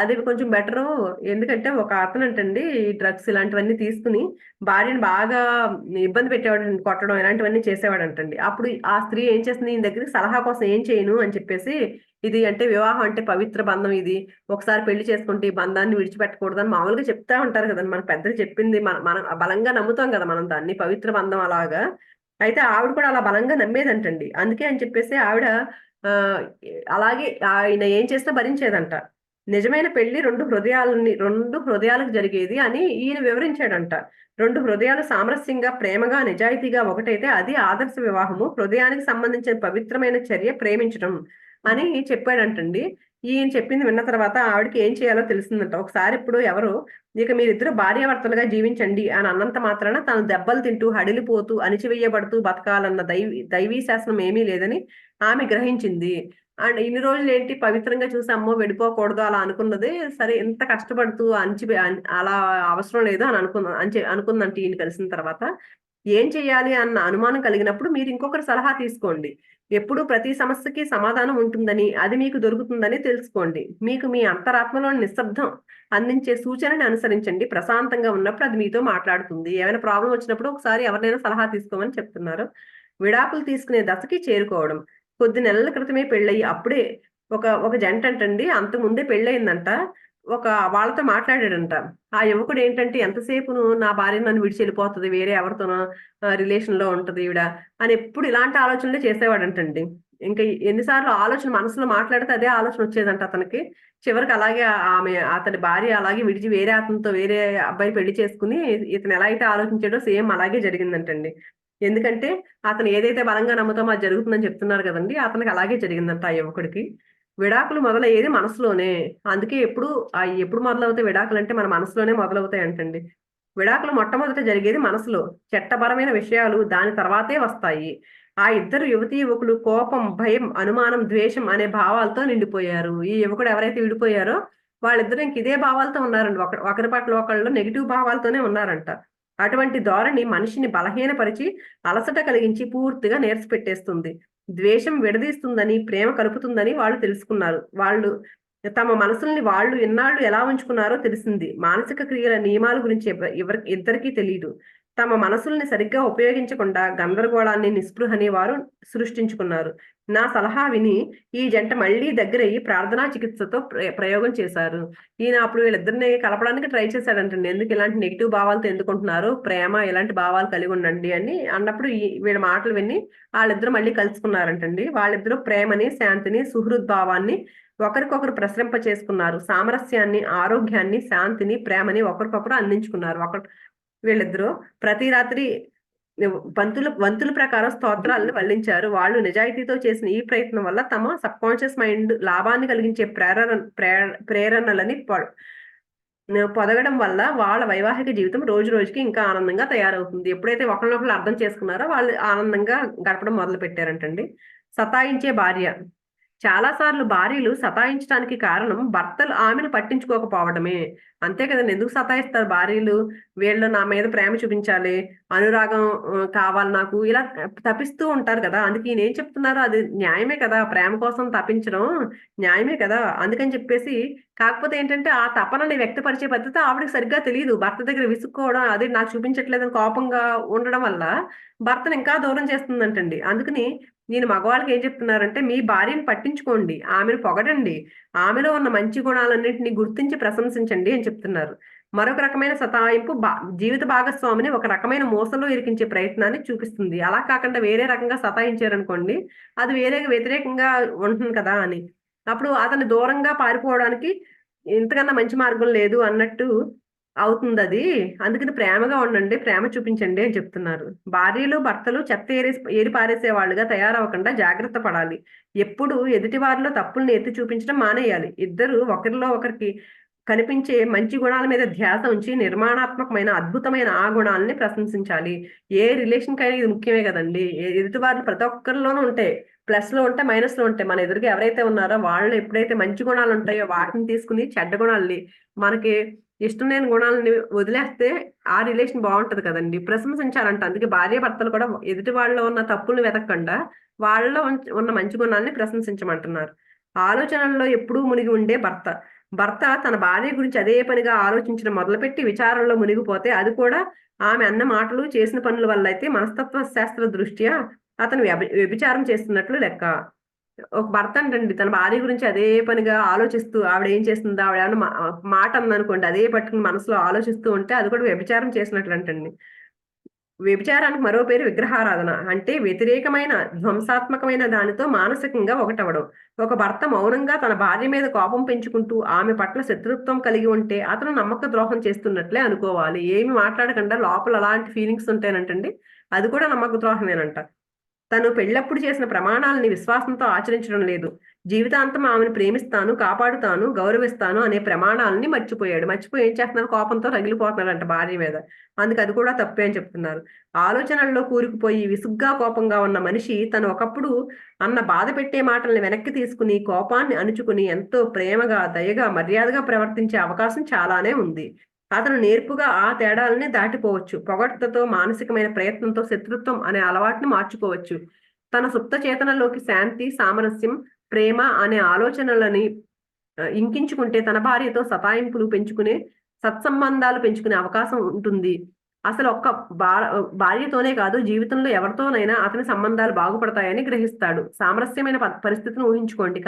అది కొంచెం బెటరు. ఎందుకంటే ఒక అతనంటండి ఈ డ్రగ్స్ ఇలాంటివన్నీ తీసుకుని భార్యను బాగా ఇబ్బంది పెట్టేవాడండి. కొట్టడం ఇలాంటివన్నీ చేసేవాడంటండి. అప్పుడు ఆ స్త్రీ ఏం చేస్తుంది, ఈయన దగ్గరికి సలహా కోసం ఏం చేయను అని చెప్పేసి, ఇది అంటే వివాహం అంటే పవిత్ర బంధం ఇది. ఒకసారి పెళ్లి చేసుకుంటే ఈ బంధాన్ని విడిచిపెట్టకూడదని మామూలుగా చెప్తా ఉంటారు కదండి. మన పెద్దలు చెప్పింది మనం బలంగా నమ్ముతాం కదా మనం దాన్ని, పవిత్ర బంధం అలాగా. అయితే ఆవిడ కూడా అలా బలంగా నమ్మేదంటండి. అందుకే అని చెప్పేసి ఆవిడ ఆ అలాగే ఆయన ఏం చేసినా భరించేదంట. నిజమైన పెళ్లి రెండు హృదయాలకు జరిగేది అని ఈయన వివరించాడంట. రెండు హృదయాలు సామరస్యంగా, ప్రేమగా, నిజాయితీగా ఒకటైతే అది ఆదర్శ వివాహము. హృదయానికి సంబంధించిన పవిత్రమైన చర్య ప్రేమించడం అని చెప్పాడంటండి. ఈయన చెప్పింది విన్న తర్వాత ఆవిడకి ఏం చేయాలో తెలిసిందంట. ఒకసారి ఇప్పుడు ఎవరు ఇక మీరిద్దరు భార్యాభర్తలుగా జీవించండి అని అన్నంత మాత్రాన తను దెబ్బలు తింటూ, హడిలిపోతూ, అణిచివేయబడుతూ బతకాలన్న దైవీ శాసనం ఏమీ లేదని ఆమె గ్రహించింది. అండ్ ఇన్ని రోజులు ఏంటి పవిత్రంగా చూసి అమ్మో వెళ్ళిపోకూడదు అలా అనుకున్నది. సరే ఇంత కష్టపడుతూ అలా అవసరం లేదు అని అనుకుందంటే ఈయన కలిసిన తర్వాత. ఏం చేయాలి అన్న అనుమానం కలిగినప్పుడు మీరు ఇంకొకరి సలహా తీసుకోండి. ఎప్పుడు ప్రతి సమస్యకి సమాధానం ఉంటుందని, అది మీకు దొరుకుతుందని తెలుసుకోండి. మీకు మీ అంతరాత్మలోని నిశ్శబ్దం అందించే సూచనని అనుసరించండి. ప్రశాంతంగా ఉన్నప్పుడు అది మీతో మాట్లాడుతుంది. ఏమైనా ప్రాబ్లం వచ్చినప్పుడు ఒకసారి ఎవరినైనా సలహా తీసుకోమని చెప్తున్నారు. విడాకులు తీసుకునే దశకి చేరుకోవడం. కొద్ది నెలల క్రితమే పెళ్ళయి అప్పుడే ఒక ఒక జంటంటండి అంతకుముందే పెళ్ళయిందంట. వాళ్ళతో మాట్లాడాడంట. ఆ యువకుడు ఏంటంటే ఎంతసేపును నా భార్య నన్ను విడిచి వెళ్ళిపోతది. వేరే ఎవరితోనో రిలేషన్‌లో ఉంటది ఈవిడ అని ఎప్పుడు ఇలాంటి ఆలోచనలే చేసేవాడంటండి. ఇంకా ఎన్ని సార్లు ఆలోచన మనసులో మాట్లాడితే అదే ఆలోచన వచ్చేదంట అతనికి. చివరికి అలాగే అతని భార్య అలాగే విడిచి వేరే అతనితో వేరే అబ్బాయి పెళ్లి చేసుకొని ఇతను ఎలా అయితే ఆలోచించాడో సేమ్ అలాగే జరిగిందంటండి. ఎందుకంటే అతను ఏదైతే బలంగా నమ్ముతామో అది జరుగుతుందని చెప్తున్నారు కదండీ! అతనికి అలాగే జరిగిందంట ఆ యువకుడికి. విడాకులు మొదలయ్యేది మనసులోనే. అందుకే ఎప్పుడు మొదలవుతాయి విడాకులంటే మన మనసులోనే మొదలవుతాయంటండి. విడాకులు మొట్టమొదట జరిగేది మనసులో. చట్టపరమైన విషయాలు దాని తర్వాతే వస్తాయి. ఆ ఇద్దరు యువతీ యువకులు కోపం, భయం, అనుమానం, ద్వేషం అనే భావాలతో నిండిపోయారు. ఈ యువకుడు ఎవరైతే విడిపోయారో వాళ్ళిద్దరూ ఇంక ఇదే భావాలతో ఉన్నారండి. ఒకరి పట్ల ఒకళ్ళు నెగెటివ్ భావాలతోనే ఉన్నారంట. అటువంటి ధోరణి మనిషిని బలహీనపరిచి, అలసట కలిగించి పూర్తిగా నీరసపెట్టేస్తుంది. ద్వేషం విడదీస్తుందని, ప్రేమ కలుపుతుందని వాళ్ళు తెలుసుకున్నారు. తమ మనసుల్ని వాళ్ళు ఇన్నాళ్ళు ఎలా ఉంచుకున్నారో తెలిసింది. మానసిక క్రియల నియమాల గురించి ఇద్దరికీ తెలీదు. తమ మనసుల్ని సరిగ్గా ఉపయోగించకుండా గందరగోళాన్ని, నిస్పృహని వారు సృష్టించుకున్నారు. నా సలహా విని ఈ జంట మళ్ళీ దగ్గరయ్యి ప్రార్థనా చికిత్సతో ప్రయోగం చేశారు. ఈయన అప్పుడు వీళ్ళిద్దరిని కలపడానికి ట్రై చేశాడంటండి. ఎందుకు ఇలాంటి నెగెటివ్ భావాలతో ఎందుకుంటున్నారు? ప్రేమ ఇలాంటి భావాలు కలిగి ఉండండి అని అన్నప్పుడు వీళ్ళ మాటలు విని వాళ్ళిద్దరూ మళ్ళీ కలుసుకున్నారంటండి. వాళ్ళిద్దరూ ప్రేమని, శాంతిని, సుహృద్భావాన్ని ఒకరికొకరు ప్రసరింప చేసుకున్నారు. సామరస్యాన్ని, ఆరోగ్యాన్ని, శాంతిని, ప్రేమని ఒకరికొకరు అందించుకున్నారు. వీళ్ళిద్దరూ ప్రతి రాత్రి వంతుల ప్రకారం స్తోత్రాలను వల్లించారు. వాళ్ళు నిజాయితీతో చేసిన ఈ ప్రయత్నం వల్ల తమ సబ్కాన్షియస్ మైండ్ లాభాన్ని కలిగించే ప్రేరణలని పొదగడం వల్ల వాళ్ళ వైవాహిక జీవితం రోజు రోజుకి ఇంకా ఆనందంగా తయారవుతుంది. ఎప్పుడైతే ఒకరినొకరు అర్థం చేసుకున్నారో వాళ్ళు ఆనందంగా గడపడం మొదలు పెట్టారంటండి. సతాయించే భార్య. చాలా సార్లు భార్యలు సతాయించడానికి కారణం భర్తలు ఆమెను పట్టించుకోకపోవడమే. అంతే కదండి! ఎందుకు సతాయిస్తారు భార్యలు? వీళ్ళు నా మీద ప్రేమ చూపించాలి, అనురాగం కావాలి నాకు ఇలా తపిస్తూ ఉంటారు కదా! అందుకే ఈయనేం చెప్తున్నారు అది న్యాయమే కదా! ప్రేమ కోసం తపించడం న్యాయమే కదా! అందుకని చెప్పేసి కాకపోతే ఏంటంటే ఆ తపనని వ్యక్తపరిచే పద్ధతి ఆవిడకి సరిగ్గా తెలీదు. భర్త దగ్గర విసుక్కోవడం, అది నాకు చూపించట్లేదని కోపంగా ఉండడం వల్ల భర్తను ఇంకా దూరం చేస్తుందంటండి. అందుకని నేను మగవాళ్ళకి ఏం చెప్తున్నారంటే, మీ భార్యను పట్టించుకోండి. ఆమెను పొగడండి. ఆమెలో ఉన్న మంచి గుణాలన్నిటిని గుర్తించి ప్రశంసించండి అని చెప్తున్నారు. మరొక రకమైన సతాయింపు జీవిత భాగస్వామిని ఒక రకమైన మోసంలో ఇరికించే ప్రయత్నాన్ని చూపిస్తుంది. అలా కాకుండా వేరే రకంగా సతాయించారనుకోండి, అది వ్యతిరేకంగా ఉంటుంది కదా అని. అప్పుడు అతన్ని దూరంగా పారిపోవడానికి ఇంతకన్నా మంచి మార్గం లేదు అన్నట్టు అవుతుంది అది. అందుకని ప్రేమగా ఉండండి, ప్రేమ చూపించండి అని చెప్తున్నారు. భార్యలు భర్తలు చెత్త ఏరి పారేసే వాళ్ళుగా తయారవ్వకుండా జాగ్రత్త పడాలి. ఎప్పుడు ఎదుటి వారిలో తప్పుల్ని ఎత్తి చూపించడం మానేయాలి. ఇద్దరు ఒకరిలో ఒకరికి కనిపించే మంచి గుణాల మీద ధ్యాస ఉంచి నిర్మాణాత్మకమైన అద్భుతమైన ఆ గుణాలని ప్రశంసించాలి. ఏ రిలేషన్ కైనా ఇది ముఖ్యమే కదండి. ఎదుటి వారిలో ప్రతి ఒక్కరిలోనూ ఉంటాయి, ప్లస్ లో ఉంటాయి, మైనస్ లో ఉంటాయి. మన ఎదురుగా ఎవరైతే ఉన్నారో వాళ్ళు ఎప్పుడైతే మంచి గుణాలు ఉంటాయో వాటిని తీసుకుని చెడ్డ గుణాలని, మనకి ఇష్టం లేని గుణాలని వదిలేస్తే ఆ రిలేషన్ బాగుంటది కదండి. ప్రశంసించాలంట. అందుకే భార్య భర్తలు కూడా ఎదుటి వాళ్ళలో ఉన్న తప్పులను వెతకకుండా వాళ్ళలో ఉన్న మంచి గుణాలని ప్రశంసించమంటున్నారు. ఆలోచనల్లో ఎప్పుడూ మునిగి ఉండే భర్త. భర్త తన భార్య గురించి అదే పనిగా ఆలోచించడం మొదలుపెట్టి విచారంలో మునిగిపోతే అది కూడా ఆమె అన్న మాటలు చేసిన పనుల వల్ల అయితే మనస్తత్వ శాస్త్ర దృష్ట్యా అతను వ్యభిచారం చేస్తున్నట్లు లెక్క. ఒక భర్త అంటండి తన భార్య గురించి అదే పనిగా ఆలోచిస్తూ ఆవిడ ఏం చేస్తుందో, ఆవిడ ఏమన్నా మాట ఉందనుకోండి అదే పట్టుకుని మనసులో ఆలోచిస్తూ ఉంటే అది కూడా వ్యభిచారం చేసినట్లు అంటండి. వ్యభిచారానికి మరో పేరు విగ్రహారాధన. అంటే వ్యతిరేకమైన ధ్వంసాత్మకమైన దానితో మానసికంగా ఒకటవడం. ఒక భర్త మౌనంగా తన భార్య మీద కోపం పెంచుకుంటూ ఆమె పట్ల శత్రుత్వం కలిగి ఉంటే అతను నమ్మక ద్రోహం చేస్తున్నట్లే అనుకోవాలి. ఏమి మాట్లాడకుండా లోపల అలాంటి ఫీలింగ్స్ ఉంటాయనంటండి, అది కూడా నమ్మక ద్రోహమేనంట. తను పెళ్ళప్పుడు చేసిన ప్రమాణాలని విశ్వాసంతో ఆచరించడం లేదు. జీవితాంతం ఆమెను ప్రేమిస్తాను, కాపాడుతాను, గౌరవిస్తాను అనే ప్రమాణాలని మర్చిపోయాడు. మర్చిపోయి ఏం చేస్తున్నారు, కోపంతో రగిలిపోతున్నాడంట భార్య మీద. అందుకు అది కూడా తప్పే అని చెప్తున్నారు. ఆలోచనల్లో కూరుకుపోయి విసుగ్గా కోపంగా ఉన్న మనిషి తను ఒకప్పుడు అన్న బాధ పెట్టే మాటల్ని వెనక్కి తీసుకుని కోపాన్ని అణుచుకుని ఎంతో ప్రేమగా, దయగా, మర్యాదగా ప్రవర్తించే అవకాశం చాలానే ఉంది. అతను నేర్పుగా ఆ తేడాలని దాటిపోవచ్చు. పొగడ్తతో, మానసికమైన ప్రయత్నంతో శత్రుత్వం అనే అలవాటుని మార్చుకోవచ్చు. తన సుప్త చేతనలోకి శాంతి, సామరస్యం, ప్రేమ అనే ఆలోచనలని ఇంకించుకుంటే తన భార్యతో సతాయింపులు పెంచుకునే, సత్సంబంధాలు పెంచుకునే అవకాశం ఉంటుంది. అసలు ఒక్క భార్యతోనే కాదు, జీవితంలో ఎవరితోనైనా అతని సంబంధాలు బాగుపడతాయని గ్రహిస్తాడు. సామరస్యమైన పరిస్థితిని ఊహించుకోండి.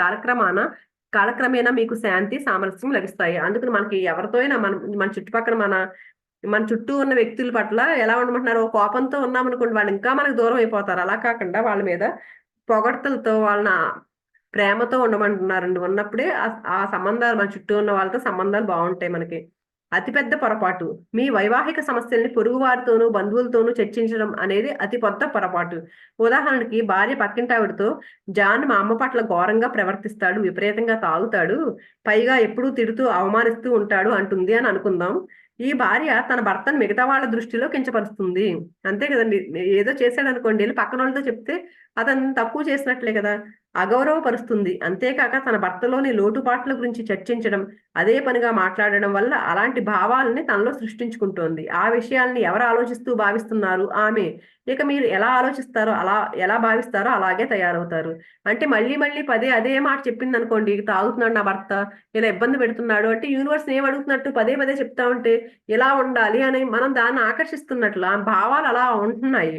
కాలక్రమేణా మీకు శాంతి, సామరస్యం లభిస్తాయి. అందుకని మనకి ఎవరితో అయినా మన చుట్టుపక్కల మన చుట్టూ ఉన్న వ్యక్తుల పట్ల ఎలా ఉండమంటున్నారు, కోపంతో ఉన్నామనుకోండి వాళ్ళు ఇంకా మనకు దూరం అయిపోతారు. అలా కాకుండా వాళ్ళ మీద పొగడ్తలతో వాళ్ళని ప్రేమతో ఉండమంటున్నారండి. ఉన్నప్పుడే ఆ సంబంధాలు, మన చుట్టూ ఉన్న వాళ్ళతో సంబంధాలు బాగుంటాయి మనకి. అతిపెద్ద పొరపాటు మీ వైవాహిక సమస్యల్ని పొరుగు వారితోనూ బంధువులతోనూ చర్చించడం అనేది అతి పెద్ద పొరపాటు. ఉదాహరణకి భార్య పక్కింటావిడతో, జాన్ మా అమ్మ పట్ల ఘోరంగా ప్రవర్తిస్తాడు, విపరీతంగా తాగుతాడు, పైగా ఎప్పుడూ తిడుతూ అవమానిస్తూ ఉంటాడు అంటుంది అని అనుకుందాం. ఈ భార్య తన భర్తను మిగతా వాళ్ళ దృష్టిలో కించపరుస్తుంది. అంతే కదండి. ఏదో చేశాడు అనుకోండి, వెళ్ళి పక్కన వాళ్ళతో చెప్తే అతను తక్కువ చేసినట్లే కదా, అగౌరవపరుస్తుంది. అంతేకాక తన భర్తలోని లోటుపాట్ల గురించి చర్చించడం, అదే పనిగా మాట్లాడడం వల్ల అలాంటి భావాలని తనలో సృష్టించుకుంటోంది. ఆ విషయాల్ని ఎవరు ఆలోచిస్తూ భావిస్తున్నారు ఆమె. ఇక మీరు ఎలా ఆలోచిస్తారో, ఎలా భావిస్తారో అలాగే తయారవుతారు. అంటే మళ్ళీ మళ్ళీ పదే అదే మాట చెప్పింది అనుకోండి, తాగుతున్నాడు నా భర్త, ఇలా ఇబ్బంది పెడుతున్నాడు అంటే యూనివర్స్ ఏం అడుగుతున్నట్టు పదే పదే చెప్తా ఉంటే ఇలా ఉండాలి అని మనం దాన్ని ఆకర్షిస్తున్నట్లు ఆ భావాలు అలా ఉంటున్నాయి.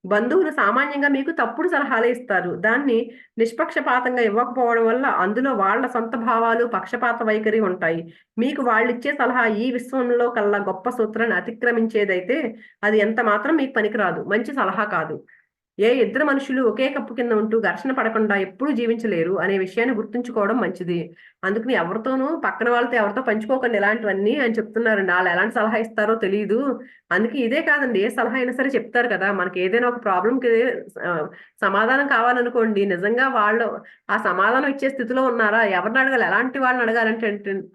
బంధువులు సామాన్యంగా మీకు తప్పుడు సలహాలే ఇస్తారు. దాన్ని నిష్పక్షపాతంగా ఇవ్వకపోవడం వల్ల అందులో వాళ్ళ సొంత భావాలు, పక్షపాత వైఖరి ఉంటాయి. మీకు వాళ్ళిచ్చే సలహా ఈ విశ్వంలో కల్లా గొప్ప సూత్రాన్ని అతిక్రమించేదైతే అది ఎంత మాత్రం మీకు పనికిరాదు, మంచి సలహా కాదు. ఇద్దరు మనుషులు ఒకే కప్పు కింద ఉంటూ ఘర్షణ పడకుండా ఎప్పుడూ జీవించలేరు అనే విషయాన్ని గుర్తుంచుకోవడం మంచిది. అందుకని ఎవరితోనూ పక్కన వాళ్ళతో ఎవరితో పంచుకోకండి ఇలాంటివన్నీ అని చెప్తున్నారండి. వాళ్ళు ఎలాంటి సలహా ఇస్తారో తెలీదు. అందుకే ఇదే కాదండి, ఏ సలహా అయినా సరే చెప్తారు కదా. మనకి ఏదైనా ఒక ప్రాబ్లంకి సమాధానం కావాలనుకోండి, నిజంగా వాళ్ళు ఆ సమాధానం ఇచ్చే స్థితిలో ఉన్నారా, ఎవరిని అడగాలి, ఎలాంటి వాళ్ళని అడగాలంటే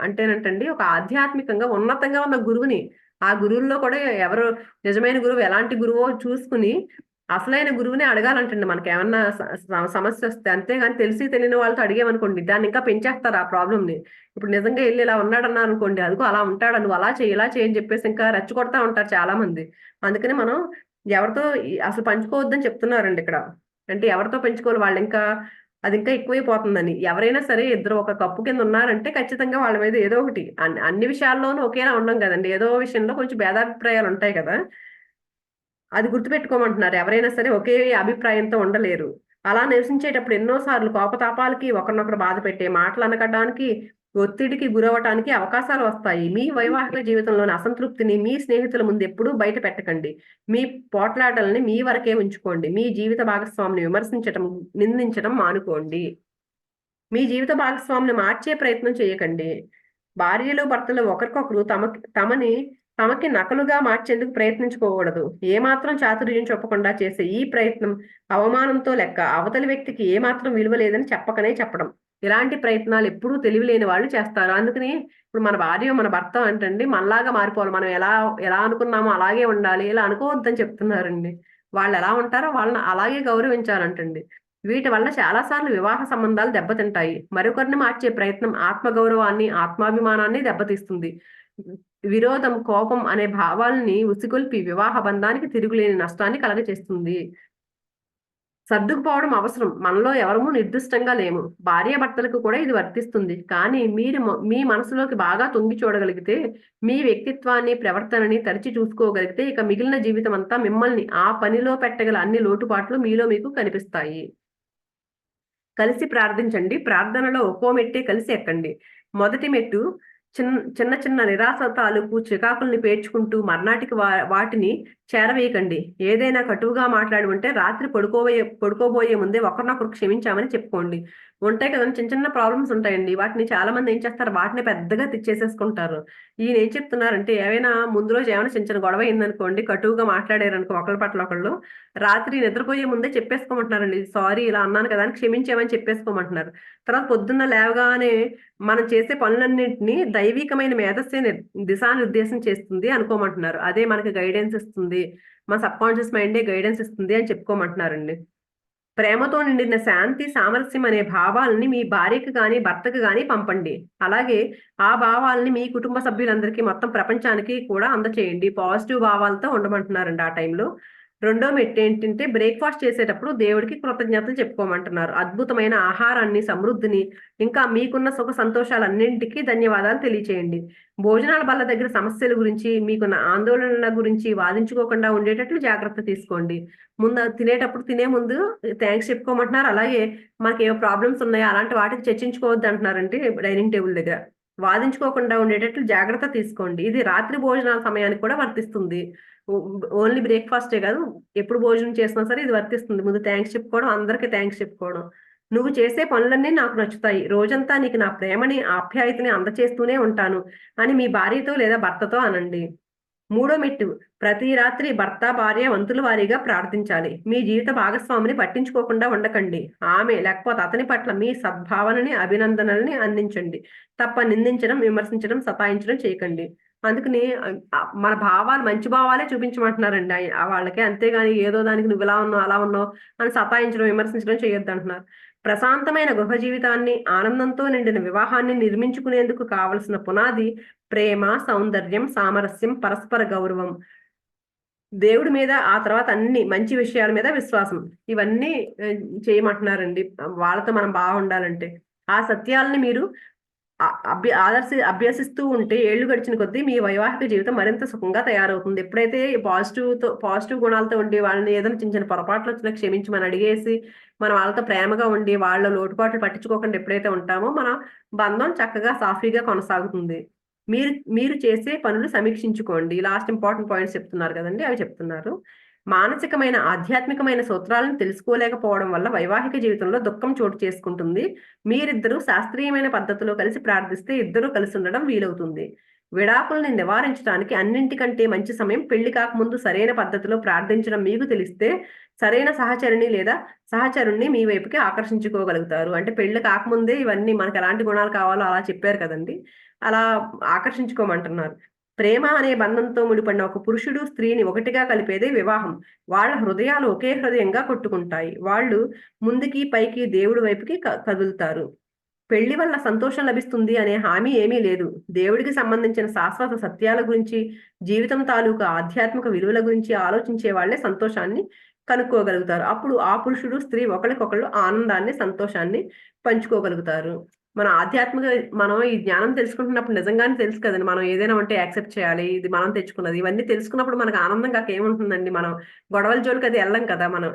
అంటేనంటండి ఒక ఆధ్యాత్మికంగా ఉన్నతంగా ఉన్న గురువుని. ఆ గురువుల్లో కూడా ఎవరు నిజమైన గురువు, ఎలాంటి గురువో చూసుకుని అసలైన గురువునే అడగాలంటండి మనకేమన్నా సమస్య వస్తే. అంతేగాని తెలిసి తెలియని వాళ్ళతో అడిగామనుకోండి దాన్ని ఇంకా పెంచేస్తారు ఆ ప్రాబ్లమ్ని. ఇప్పుడు నిజంగా వెళ్ళి ఇలా ఉన్నాడన్నా అనుకోండి, అదిగో అలా ఉంటాడు, నువ్వు అలా చేయి ఇలా చేయని చెప్పేసి ఇంకా రెచ్చగొడతా ఉంటారు చాలా మంది. అందుకని మనం ఎవరితో అసలు పంచుకోవద్దని చెప్తున్నారండి ఇక్కడ. అంటే ఎవరితో పెంచుకోవాలి, వాళ్ళు ఇంకా అది ఇంకా ఎక్కువైపోతుందని. ఎవరైనా సరే ఇద్దరు ఒక కప్పు కింద ఉన్నారంటే ఖచ్చితంగా వాళ్ళ మీద ఏదో ఒకటి, అన్ని విషయాల్లోనూ ఒకేలా ఉండం కదండి, ఏదో విషయంలో కొంచెం భేదాభిప్రాయాలు ఉంటాయి కదా. అది గుర్తుపెట్టుకోమంటున్నారు. ఎవరైనా సరే ఒకే అభిప్రాయంతో ఉండలేరు. అలా నివసించేటప్పుడు ఎన్నో సార్లు కోపతాపాలకి, ఒకరినొకరు బాధ పెట్టే మాటలు అనకడానికి, ఒత్తిడికి గురవ్వటానికి అవకాశాలు వస్తాయి. మీ వైవాహిక జీవితంలోని అసంతృప్తిని మీ స్నేహితుల ముందు ఎప్పుడూ బయట పెట్టకండి. మీ పోట్లాటల్ని మీ వరకే ఉంచుకోండి. మీ జీవిత భాగస్వామిని విమర్శించటం, నిందించడం మానుకోండి. మీ జీవిత భాగస్వామిని మార్చే ప్రయత్నం చేయకండి. భార్యలు భర్తలు ఒకరికొకరు తమకి నకలుగా మార్చేందుకు ప్రయత్నించుకోకూడదు. ఏమాత్రం చాతుర్యం చెప్పకుండా చేసే ఈ ప్రయత్నం అవమానంతో లెక్క. అవతలి వ్యక్తికి ఏమాత్రం విలువ లేదని చెప్పకనే చెప్పడం. ఇలాంటి ప్రయత్నాలు ఎప్పుడూ తెలివిలేని వాళ్ళు చేస్తారు. అందుకని ఇప్పుడు మన భార్య మన భర్త అంటండి మనలాగా మారిపోవాలి. మనం ఎలా ఎలా అనుకున్నామో అలాగే ఉండాలి. ఇలా అనుకోవద్దని చెప్తున్నారండి. వాళ్ళు ఎలా ఉంటారో వాళ్ళని అలాగే గౌరవించాలంటండి. వీటి వల్ల చాలా సార్లు వివాహ సంబంధాలు దెబ్బతింటాయి. మరొకరిని మార్చే ప్రయత్నం ఆత్మగౌరవాన్ని, ఆత్మాభిమానాన్ని దెబ్బతీస్తుంది. విరోధం, కోపం అనే భావాల్ని ఉసిగొల్పి వివాహ బంధానికి తిరుగులేని నష్టాన్ని కలగచేస్తుంది. సర్దుకుపోవడం అవసరం. మనలో ఎవరము నిర్దిష్టంగా లేము. భార్యాభర్తలకు కూడా ఇది వర్తిస్తుంది. కానీ మీరు మీ మనసులోకి బాగా తొంగి చూడగలిగితే, మీ వ్యక్తిత్వాన్ని, ప్రవర్తనని తరిచి చూసుకోగలిగితే ఇక మిగిలిన జీవితం అంతా మిమ్మల్ని ఆ పనిలో పెట్టగల అన్ని లోటుపాట్లు మీలో మీకు కనిపిస్తాయి. కలిసి ప్రార్థించండి. ప్రార్థనలో ఒక్కో మెట్టే కలిసి ఎక్కండి. మొదటి మెట్టు చిన్న చిన్న నిరాశ తాలూకు చికాకుల్ని పేర్చుకుంటూ మర్నాటికి వాటిని చేరవేయకండి. ఏదైనా కటువుగా మాట్లాడి ఉంటే రాత్రి పడుకోబోయే ముందే ఒకరినొకరు క్షమించామని చెప్పుకోండి. ఉంటాయి కదండి, చిన్న చిన్న ప్రాబ్లమ్స్ ఉంటాయండి. వాటిని చాలా మంది ఏం చేస్తారు, వాటిని పెద్దగా తెచ్చేసేసుకుంటారు. ఈయన ఏం చెప్తున్నారంటే, ఏమైనా ముందు రోజు ఏమైనా చిన్న చిన్న గొడవ అయిందనుకోండి, కటువుగా మాట్లాడారనుకో ఒకళ్ళ పట్ల ఒకళ్ళు, రాత్రి నిద్రపోయే ముందే చెప్పేసుకోమంటున్నారండి. సారీ ఇలా అన్నాను కదా అని క్షమించామని చెప్పేసుకోమంటున్నారు. తర్వాత పొద్దున్న లేవగానే మనం చేసే పనులన్నింటినీ దైవికమైన మేధస్సే దిశానిర్దేశం చేస్తుంది అనుకోమంటున్నారు. అదే మనకి గైడెన్స్ ఇస్తుంది, మన సబ్ కాన్షియస్ మైండే గైడెన్స్ ఇస్తుంది అని చెప్పుకోమంటున్నారండి. ప్రేమతో నిండిన శాంతి, సామరస్యం అనే భావాలని మీ భార్యకి గాని, భర్తకి గాని పంపండి. అలాగే ఆ భావాల్ని మీ కుటుంబ సభ్యులందరికీ, మొత్తం ప్రపంచానికి కూడా అందచేయండి. పాజిటివ్ భావాలతో ఉండమంటున్నారండి ఆ టైంలో. రెండో మెట్టేంటంటే, బ్రేక్‌ఫాస్ట్ చేసేటప్పుడు దేవుడికి కృతజ్ఞతలు చెప్పుకోమంటున్నారు. అద్భుతమైన ఆహారాన్ని, సమృద్ధిని, ఇంకా మీకున్న సుఖ సంతోషాలన్నింటికి ధన్యవాదాలు తెలియచేయండి. భోజనాల బల్ల దగ్గర సమస్యల గురించి, మీకున్న ఆందోళనల గురించి వాదించుకోకుండా ఉండేటట్లు జాగ్రత్త తీసుకోండి. తినేటప్పుడు తినే ముందు థాంక్స్ చెప్పుకోమంటున్నారు. అలాగే మనకేవో ప్రాబ్లమ్స్ ఉన్నాయా అలాంటి వాటికి చర్చించుకోవద్దంటున్నారండి డైనింగ్ టేబుల్ దగ్గర. వాదించుకోకుండా ఉండేటట్లు జాగ్రత్త తీసుకోండి. ఇది రాత్రి భోజనాల సమయానికి కూడా వర్తిస్తుంది. ఓ ఓన్లీ బ్రేక్‌ఫాస్టే కాదు, ఎప్పుడు భోజనం చేసినా సరే ఇది వర్తిస్తుంది. ముందు థాంక్స్ చెప్పుకోవడం, అందరికి థాంక్స్ చెప్పుకోవడం. "నువ్వు చేసే పనులన్నీ నాకు నచ్చుతాయి. రోజంతా నీకు నా ప్రేమని, ఆప్యాయతని అందచేస్తూనే ఉంటాను" అని మీ భార్యతో లేదా భర్తతో అనండి. మూడో మెట్టు, ప్రతి రాత్రి భర్త, భార్య వంతుల వారీగా ప్రార్థించాలి. మీ జీవిత భాగస్వామిని పట్టించుకోకుండా ఉండకండి. ఆమె లేకపోతే అతని పట్ల మీ సద్భావనని, అభినందనలని అందించండి. తప్ప నిందించడం, విమర్శించడం, సతాయించడం చేయకండి. అందుకని మన భావాలు, మంచి భావాలే చూపించమంటున్నారండి వాళ్ళకి. అంతేగాని ఏదో దానికి నువ్వు ఇలా ఉన్నావు, అలా ఉన్నావు అని సతాయించడం, విమర్శించడం చేయొద్దంటున్నారు. ప్రశాంతమైన గృహ జీవితాన్ని, ఆనందంతో నిండిన వివాహాన్ని నిర్మించుకునేందుకు కావలసిన పునాది ప్రేమ, సౌందర్యం, సామరస్యం, పరస్పర గౌరవం. దేవుడి మీద, ఆ తర్వాత అన్ని మంచి విషయాల మీద విశ్వాసం. ఇవన్నీ చేయమంటున్నారండి. వాళ్ళతో మనం బాగుండాలంటే. ఆ సత్యాలని మీరు అభ్యసిస్తూ ఉంటే ఏళ్లు గడిచిన కొద్దీ మీ వైవాహిక జీవితం మరింత సుఖంగా తయారవుతుంది. ఎప్పుడైతే పాజిటివ్ గుణాలతో ఉండి వాళ్ళని ఏదైనా చిన్న చిన్న పొరపాట్లు వచ్చినా క్షమించమని అడిగేసి, మనం వాళ్ళతో ప్రేమగా ఉండి వాళ్ళ లోటుపాట్లు పట్టించుకోకుండా ఎప్పుడైతే ఉంటామో మన బంధం చక్కగా సాఫీగా కొనసాగుతుంది. మీరు మీరు చేసే పనులు సమీక్షించుకోండి. లాస్ట్ ఇంపార్టెంట్ పాయింట్స్ చెప్తున్నారు కదండీ! అవి చెప్తున్నారు. మానసికమైన, ఆధ్యాత్మికమైన సూత్రాలను తెలుసుకోలేకపోవడం వల్ల వైవాహిక జీవితంలో దుఃఖం చోటు చేసుకుంటుంది. మీరిద్దరూ శాస్త్రీయమైన పద్ధతిలో కలిసి ప్రార్థిస్తే ఇద్దరూ కలిసి ఉండడం వీలవుతుంది. విడాకుల్ని నివారించడానికి అన్నింటికంటే మంచి సమయం పెళ్లి కాకముందు సరైన పద్ధతిలో ప్రార్థించడం మీకు తెలిస్తే సరైన సహచరిణి లేదా సహచరుణ్ణి మీ వైపుకి ఆకర్షించుకోగలుగుతారు. అంటే పెళ్లి కాకముందే ఇవన్నీ మనకు ఎలాంటి గుణాలు కావాలో అలా చెప్పారు కదండీ! అలా ఆకర్షించుకోమంటున్నారు. ప్రేమ అనే బంధంతో ముడిపడిన ఒక పురుషుడు, స్త్రీని ఒకటిగా కలిపేదే వివాహం. వాళ్ళ హృదయాలు ఒకే హృదయంగా కొట్టుకుంటాయి. వాళ్ళు ముందుకి, పైకి, దేవుడి వైపుకి కదులుతారు. పెళ్లి వల్ల సంతోషం లభిస్తుంది అనే హామీ ఏమీ లేదు. దేవుడికి సంబంధించిన శాశ్వత సత్యాల గురించి, జీవితం తాలూకు ఆధ్యాత్మిక విలువల గురించి ఆలోచించే వాళ్ళే సంతోషాన్ని కనుక్కోగలుగుతారు. అప్పుడు ఆ పురుషుడు, స్త్రీ ఒకళ్ళకొకళ్ళు ఆనందాన్ని, సంతోషాన్ని పంచుకోగలుగుతారు. మనం ఈ జ్ఞానం తెలుసుకుంటున్నప్పుడు నిజంగానే తెలుసు కదండీ! మనం ఏదైనా ఉంటే యాక్సెప్ట్ చేయాలి. ఇది మనం తెచ్చుకున్నది. ఇవన్నీ తెలుసుకున్నప్పుడు మనకు ఆనందం కాక ఏముంటుందండి? మనం గొడవల జోలికి అది ఎళ్ళం కదా! మనం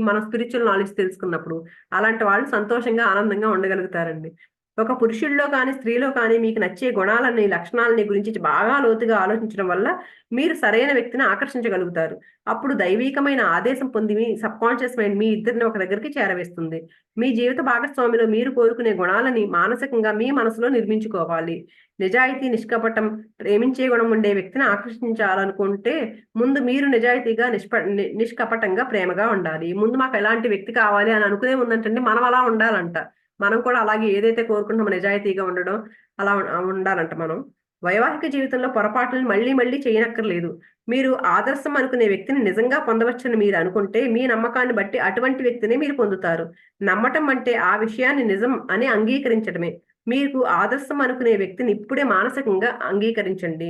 మన స్పిరిచ్యువల్ నాలెడ్జ్ తెలుసుకున్నప్పుడు. అలాంటి వాళ్ళు సంతోషంగా, ఆనందంగా ఉండగలుగుతారండి. ఒక పురుషుల్లో కానీ స్త్రీలో కానీ మీకు నచ్చే గుణాలని లక్షణాలని గురించి బాగా లోతుగా ఆలోచించడం వల్ల మీరు సరైన వ్యక్తిని ఆకర్షించగలుగుతారు. అప్పుడు దైవీకమైన ఆదేశం పొంది మీ సబ్ కాన్షియస్ మైండ్ మీ ఇద్దరిని ఒక దగ్గరికి చేరవేస్తుంది. మీ జీవిత భాగస్వామిలో మీరు కోరుకునే గుణాలని మానసికంగా మీ మనసులో నిర్మించుకోవాలి. నిజాయితీ, నిష్కపటం, ప్రేమించే గుణం ఉండే వ్యక్తిని ఆకర్షించాలనుకుంటే ముందు మీరు నిజాయితీగా నిష్కపటంగా ప్రేమగా ఉండాలి. ముందు మాకు ఎలాంటి వ్యక్తి కావాలి అని అనుకునే ముందంటండి మనం అలా ఉండాలంట. మనం కూడా అలాగే ఏదైతే కోరుకుంటామో నిజాయితీగా ఉండడం అలా ఉండాలంట మనం. వైవాహిక జీవితంలో పొరపాట్లను మళ్ళీ మళ్ళీ చేయనక్కర్లేదు. మీరు ఆదర్శం అనుకునే వ్యక్తిని నిజంగా పొందవచ్చని మీరు అనుకుంటే మీ నమ్మకాన్ని బట్టి అటువంటి వ్యక్తిని మీరు పొందుతారు. నమ్మటం అంటే ఆ విషయాన్ని నిజం అని అంగీకరించడమే. మీకు ఆదర్శం అనుకునే వ్యక్తిని ఇప్పుడే మానసికంగా అంగీకరించండి.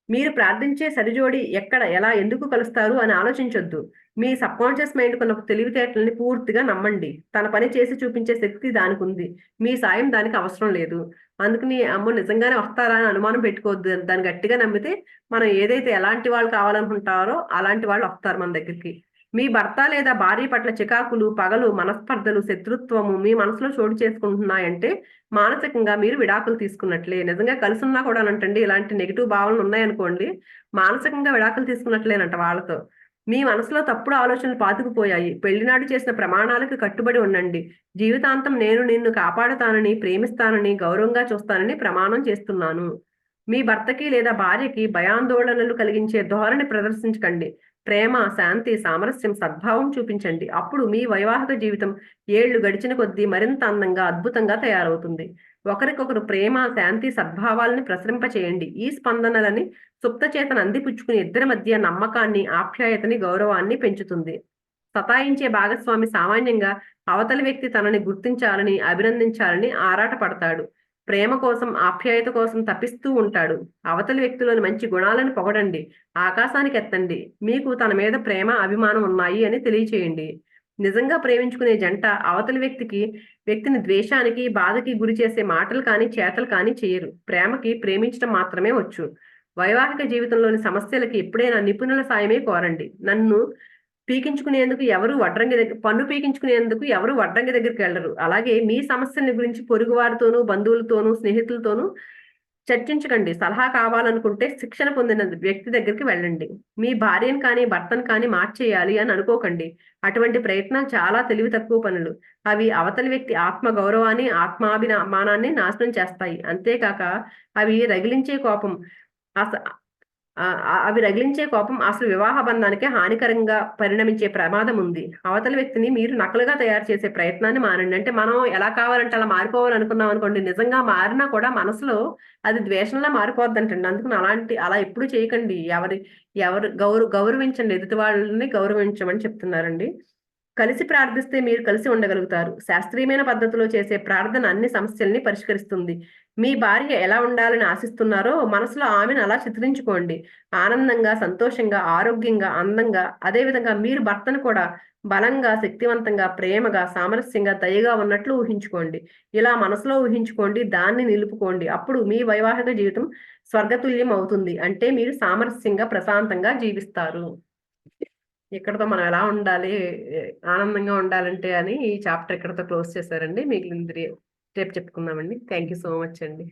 మీరు ప్రార్థించే సరిజోడి ఎక్కడ, ఎలా, ఎందుకు కలుస్తారు అని ఆలోచించొద్దు. మీ సబ్కాన్షియస్ మైండ్ కొన్న తెలివితేటల్ని పూర్తిగా నమ్మండి. తన పని చేసి చూపించే శక్తి దానికి ఉంది. మీ సాయం దానికి అవసరం లేదు. అందుకని అమ్మో నిజంగానే వస్తారా అని అనుమానం పెట్టుకోవద్దు. దాన్ని గట్టిగా నమ్మితే మనం ఏదైతే ఎలాంటి వాళ్ళు కావాలనుకుంటారో అలాంటి వాళ్ళు వస్తారు మన దగ్గరికి. మీ భర్త లేదా భార్య పట్ల చికాకులు, పగలు, మనస్పర్ధలు, శత్రుత్వము మీ మనసులో చోటు చేసుకుంటున్నాయంటే మానసికంగా మీరు విడాకులు తీసుకున్నట్లే. నిజంగా కలిసున్నా కూడా అంటండి ఇలాంటి నెగిటివ్ భావనలు ఉన్నాయనుకోండి, మానసికంగా విడాకులు తీసుకున్నట్లేనంట వాళ్ళతో. మీ మనసులో తప్పుడు ఆలోచనలు పాతుకుపోయాయి. పెళ్లినాడు చేసిన ప్రమాణాలకు కట్టుబడి ఉండండి. జీవితాంతం నేను నిన్ను కాపాడుతానని, ప్రేమిస్తానని, గౌరవంగా చూస్తానని ప్రమాణం చేస్తున్నాను. మీ భర్తకి లేదా భార్యకి భయాందోళనలు కలిగించే ధోరణి ప్రదర్శించకండి. ప్రేమ, శాంతి, సామరస్యం, సద్భావం చూపించండి. అప్పుడు మీ వైవాహిక జీవితం ఏళ్లు గడిచిన కొద్దీ మరింత అందంగా, అద్భుతంగా తయారవుతుంది. ఒకరికొకరు ప్రేమ, శాంతి, సద్భావాలని ప్రసరింపచేయండి. ఈ స్పందనలని సుప్త చేతన అందిపుచ్చుకుని ఇద్దరి మధ్య నమ్మకాన్ని, ఆప్యాయతని, గౌరవాన్ని పెంచుతుంది. సతాయించే భాగస్వామి సామాన్యంగా అవతలి వ్యక్తి తనని గుర్తించాలని, అభినందించాలని ఆరాటపడతాడు. ప్రేమ కోసం, ఆప్యాయత కోసం తపిస్తూ ఉంటాడు. అవతలి వ్యక్తిలోని మంచి గుణాలను పొగడండి. ఆకాశానికి ఎత్తండి. మీకు తన మీద ప్రేమ, అభిమానం ఉన్నాయి అని తెలియచేయండి. నిజంగా ప్రేమించుకునే జంట అవతలి వ్యక్తిని ద్వేషానికి, బాధకి గురి చేసే మాటలు కానీ, చేతలు కానీ చేయరు. ప్రేమకి ప్రేమించడం మాత్రమే వచ్చు. వైవాహిక జీవితంలోని సమస్యలకి ఎప్పుడైనా నిపుణుల సాయమే కోరండి. పన్ను పీకించుకునేందుకు ఎవరు వడ్రంగి దగ్గరికి వెళ్ళరు. అలాగే మీ సమస్యల గురించి పొరుగువారితోనూ, బంధువులతోనూ, స్నేహితులతోనూ చర్చించకండి. సలహా కావాలనుకుంటే శిక్షణ పొందిన వ్యక్తి దగ్గరికి వెళ్ళండి. మీ భార్యను కానీ, భర్తను కానీ మార్చేయాలి అని అనుకోకండి. అటువంటి ప్రయత్నాలు చాలా తెలివి తక్కువ పనులు. అవి అవతలి వ్యక్తి ఆత్మ గౌరవాన్ని, ఆత్మాభిమానాన్ని నాశనం చేస్తాయి. అంతేకాక అవి రగిలించే కోపం అసలు వివాహ బంధానికే హానికరంగా పరిణమించే ప్రమాదం ఉంది. అవతలి వ్యక్తిని మీరు నకలుగా తయారు చేసే ప్రయత్నాన్ని మానండి. అంటే మనం ఎలా కావాలంటే అలా మారిపోవాలనుకున్నాం అనుకోండి, నిజంగా మారినా కూడా మనసులో అది ద్వేషంలా మారిపోద్దంటండి. అందుకని అలా ఎప్పుడు చేయకండి. గౌరవించండి, ఎదుటి వాళ్ళని గౌరవించమని చెప్తున్నారండి. కలిసి ప్రార్థిస్తే మీరు కలిసి ఉండగలుగుతారు. శాస్త్రీయమైన పద్ధతిలో చేసే ప్రార్థన అన్ని సమస్యల్ని పరిష్కరిస్తుంది. మీ భార్య ఎలా ఉండాలని ఆశిస్తున్నారో మనసులో ఆమెను అలా చిత్రించుకోండి. ఆనందంగా, సంతోషంగా, ఆరోగ్యంగా, అందంగా. అదేవిధంగా మీరు భర్తను కూడా బలంగా, శక్తివంతంగా, ప్రేమగా, సామరస్యంగా, దయగా ఉన్నట్లు ఊహించుకోండి. ఇలా మనసులో ఊహించుకోండి, దాన్ని నిలుపుకోండి. అప్పుడు మీ వైవాహిక జీవితం స్వర్గతుల్యం అవుతుంది. అంటే మీరు సామరస్యంగా, ప్రశాంతంగా జీవిస్తారు. ఇక్కడతో మనం ఎలా ఉండాలి, ఆనందంగా ఉండాలంటే అని ఈ చాప్టర్ ఇక్కడతో క్లోజ్ చేశారండి. మిగిలింది రేపు చెప్పుకుందామండి. థ్యాంక్ యూ సో మచ్ అండి.